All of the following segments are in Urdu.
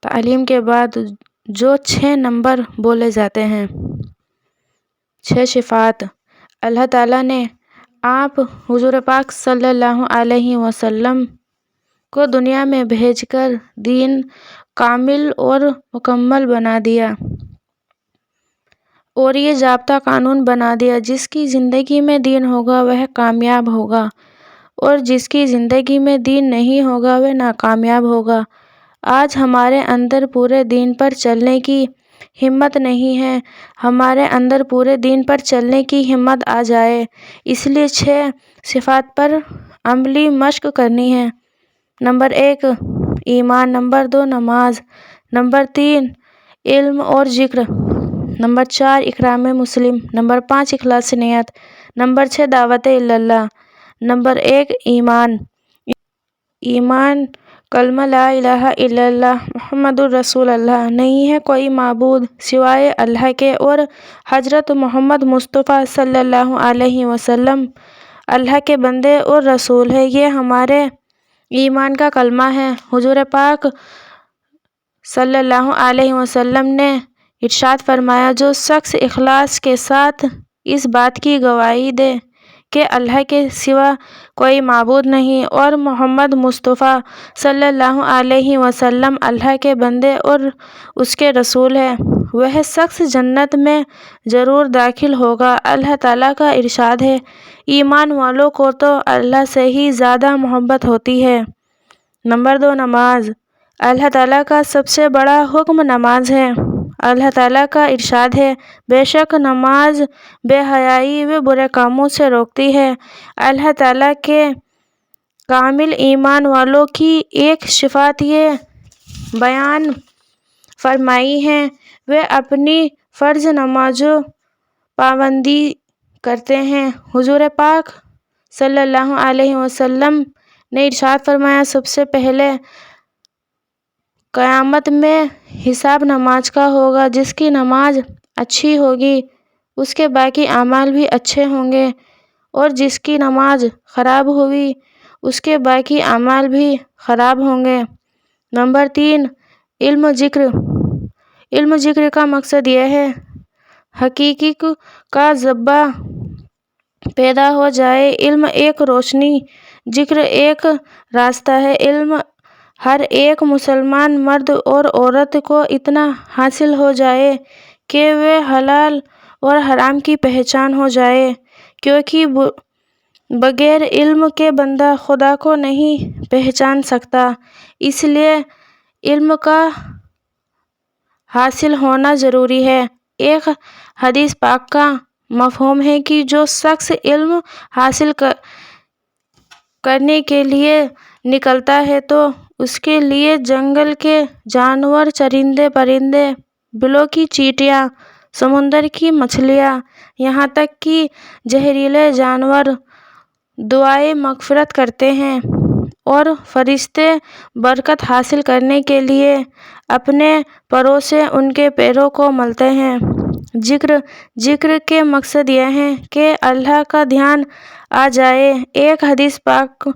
تعلیم کے بعد جو 6 نمبر بولے جاتے ہیں، 6 صفات اللہ تعالیٰ نے آپ حضور پاک صلی اللہ علیہ وسلم کو دنیا میں بھیج کر دین کامل اور مکمل بنا دیا اور یہ ضابطہ قانون بنا دیا، جس کی زندگی میں دین ہوگا وہ کامیاب ہوگا اور جس کی زندگی میں دین نہیں ہوگا وہ ناکامیاب ہوگا۔ آج ہمارے اندر پورے دین پر چلنے کی ہمت نہیں ہے، ہمارے اندر پورے دین پر چلنے کی ہمت آ جائے، اس لیے 6 صفات پر عملی مشق کرنی ہے۔ نمبر 1 ایمان، نمبر 2 نماز، نمبر 3 علم اور ذکر، نمبر 4 اکرام مسلم، نمبر 5 اخلاص نیت، نمبر 6 دعوت اللہ۔ نمبر 1 ایمان۔ ایمان کلمہ لا الہ الا اللہ محمد الرسول اللہ، نہیں ہے کوئی معبود سوائے اللہ کے اور حضرت محمد مصطفیٰ صلی اللہ علیہ وسلم اللہ کے بندے اور رسول ہیں، یہ ہمارے ایمان کا کلمہ ہے۔ حضور پاک صلی اللہ علیہ وسلم نے ارشاد فرمایا، جو شخص اخلاص کے ساتھ اس بات کی گواہی دے کہ اللہ کے سوا کوئی معبود نہیں اور محمد مصطفیٰ صلی اللہ علیہ وسلم اللہ کے بندے اور اس کے رسول ہیں، وہ شخص جنت میں ضرور داخل ہوگا۔ اللہ تعالیٰ کا ارشاد ہے، ایمان والوں کو تو اللہ سے ہی زیادہ محبت ہوتی ہے۔ نمبر 2 نماز۔ اللہ تعالیٰ کا سب سے بڑا حکم نماز ہے۔ اللہ تعالیٰ کا ارشاد ہے، بے شک نماز بے حیائی و برے کاموں سے روکتی ہے۔ اللہ تعالیٰ کے کامل ایمان والوں کی ایک صفات یہ بیان فرمائی ہے، وہ اپنی فرض نمازوں پابندی کرتے ہیں۔ حضور پاک صلی اللہ علیہ وسلم نے ارشاد فرمایا، سب سے پہلے قیامت میں حساب نماز کا ہوگا، جس کی نماز اچھی ہوگی اس کے باقی اعمال بھی اچھے ہوں گے اور جس کی نماز خراب ہوئی اس کے باقی اعمال بھی خراب ہوں گے۔ نمبر 3 علم ذکر۔ علم ذکر کا مقصد یہ ہے حقیقت کا جذبہ پیدا ہو جائے۔ علم ایک روشنی، ذکر ایک راستہ ہے۔ علم ہر ایک مسلمان مرد اور عورت کو اتنا حاصل ہو جائے کہ وہ حلال اور حرام کی پہچان ہو جائے، کیونکہ بغیر علم کے بندہ خدا کو نہیں پہچان سکتا، اس لیے علم کا حاصل ہونا ضروری ہے۔ ایک حدیث پاک کا مفہوم ہے کہ جو شخص علم حاصل کرنے کے لیے نکلتا ہے تو اس کے لیے جنگل کے جانور، چرندے پرندے، بلوں کی چیونٹیاں، سمندر کی مچھلیاں، یہاں تک کہ زہریلے جانور دعائے مغفرت کرتے ہیں اور فرشتے برکت حاصل کرنے کے لیے اپنے پروں سے ان کے پیروں کو ملتے ہیں۔ ذکر کے مقصد یہ ہے کہ اللہ کا دھیان آ جائے۔ ایک حدیث پاک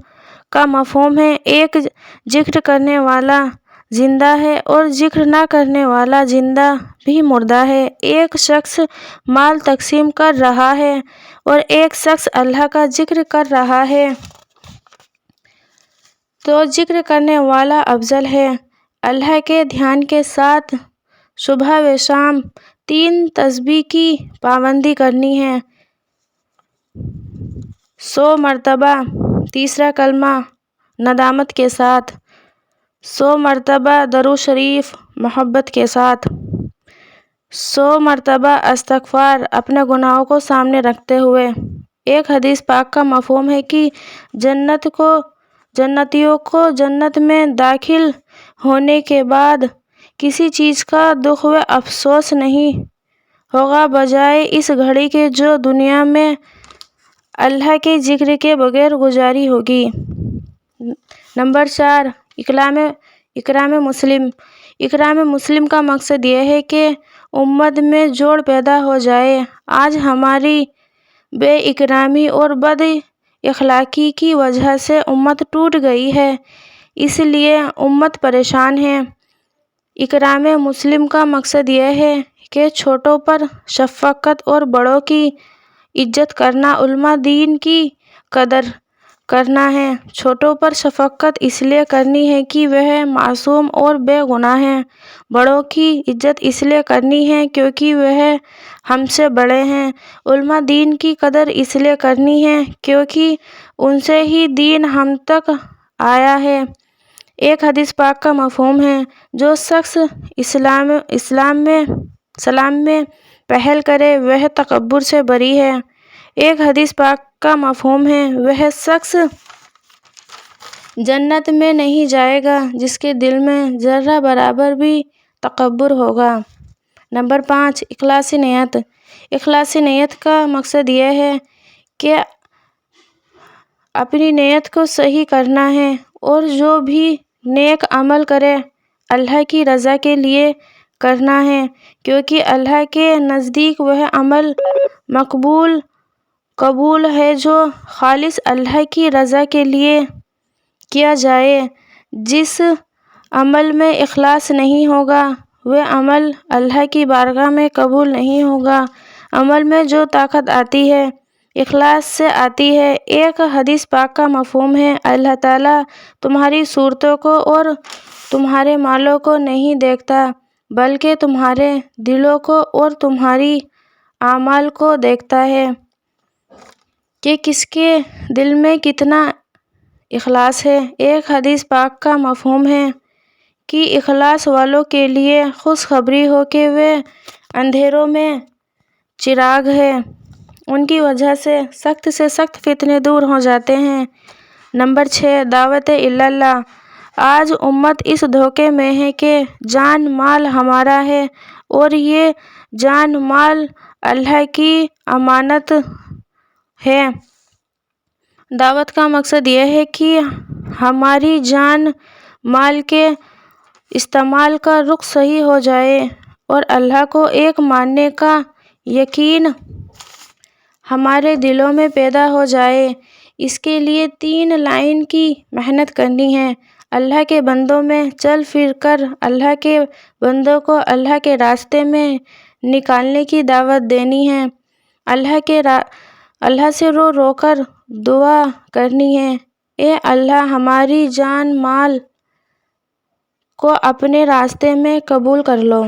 کا مفہوم ہے، ایک ذکر کرنے والا زندہ ہے اور ذکر نہ کرنے والا زندہ بھی مردہ ہے۔ ایک شخص مال تقسیم کر رہا ہے اور ایک شخص اللہ کا ذکر کر رہا ہے تو ذکر کرنے والا افضل ہے۔ اللہ کے دھیان کے ساتھ صبح و شام 3 تسبیح کی پابندی کرنی ہے، 100 مرتبہ۔ تیسرا کلمہ ندامت کے ساتھ، 100 مرتبہ درود شریف محبت کے ساتھ، 100 مرتبہ استغفار اپنے گناہوں کو سامنے رکھتے ہوئے۔ ایک حدیث پاک کا مفہوم ہے کہ جنتیوں کو جنت میں داخل ہونے کے بعد کسی چیز کا دکھ و افسوس نہیں ہوگا بجائے اس گھڑی کے جو دنیا میں اللہ کے ذکر کے بغیر گزاری ہوگی۔ نمبر 4 اکرام مسلم۔ اکرام مسلم کا مقصد یہ ہے کہ امت میں جوڑ پیدا ہو جائے۔ آج ہماری بے اکرامی اور بد اخلاقی کی وجہ سے امت ٹوٹ گئی ہے، اس لیے امت پریشان ہے۔ اکرام مسلم کا مقصد یہ ہے کہ چھوٹوں پر شفقت اور بڑوں کی عزت کرنا، علماء دین کی قدر کرنا ہے۔ چھوٹوں پر شفقت اس لیے کرنی ہے کہ وہ معصوم اور بے گناہ ہیں۔ بڑوں کی عزت اس لیے کرنی ہے کیونکہ وہ ہم سے بڑے ہیں۔ علماء دین کی قدر اس لیے کرنی ہے کیونکہ ان سے ہی دین ہم تک آیا ہے۔ ایک حدیث پاک کا مفہوم ہے، جو شخص اسلام میں پہل کرے وہ تکبر سے بری ہے۔ ایک حدیث پاک کا مفہوم ہے، وہ شخص جنت میں نہیں جائے گا جس کے دل میں ذرہ برابر بھی تکبر ہوگا۔ نمبر 5، اخلاصی نیت۔ اخلاصی نیت کا مقصد یہ ہے کہ اپنی نیت کو صحیح کرنا ہے اور جو بھی نیک عمل کرے اللہ کی رضا کے لیے کرنا ہے، کیونکہ اللہ کے نزدیک وہ عمل قبول ہے جو خالص اللہ کی رضا کے لیے کیا جائے۔ جس عمل میں اخلاص نہیں ہوگا وہ عمل اللہ کی بارگاہ میں قبول نہیں ہوگا۔ عمل میں جو طاقت آتی ہے اخلاص سے آتی ہے۔ ایک حدیث پاک کا مفہوم ہے، اللہ تعالیٰ تمہاری صورتوں کو اور تمہارے مالوں کو نہیں دیکھتا بلکہ تمہارے دلوں کو اور تمہاری اعمال کو دیکھتا ہے کہ کس کے دل میں کتنا اخلاص ہے۔ ایک حدیث پاک کا مفہوم ہے کہ اخلاص والوں کے لیے خوشخبری ہو کہ وہ اندھیروں میں چراغ ہیں، ان کی وجہ سے سخت فتنے دور ہو جاتے ہیں۔ نمبر 6، دعوت اللہ۔ آج امت اس دھوکے میں ہے کہ جان مال ہمارا ہے اور یہ جان مال اللہ کی امانت ہے۔ دعوت کا مقصد یہ ہے کہ ہماری جان مال کے استعمال کا رخ صحیح ہو جائے اور اللہ کو ایک ماننے کا یقین ہمارے دلوں میں پیدا ہو جائے۔ اس کے لیے 3 لائن کی محنت کرنی ہے۔ اللہ کے بندوں میں چل پھر کر اللہ کے بندوں کو اللہ کے راستے میں نکلنے کی دعوت دینی ہے۔ اللہ سے رو رو کر دعا کرنی ہے، اے اللہ ہماری جان مال کو اپنے راستے میں قبول کر لو۔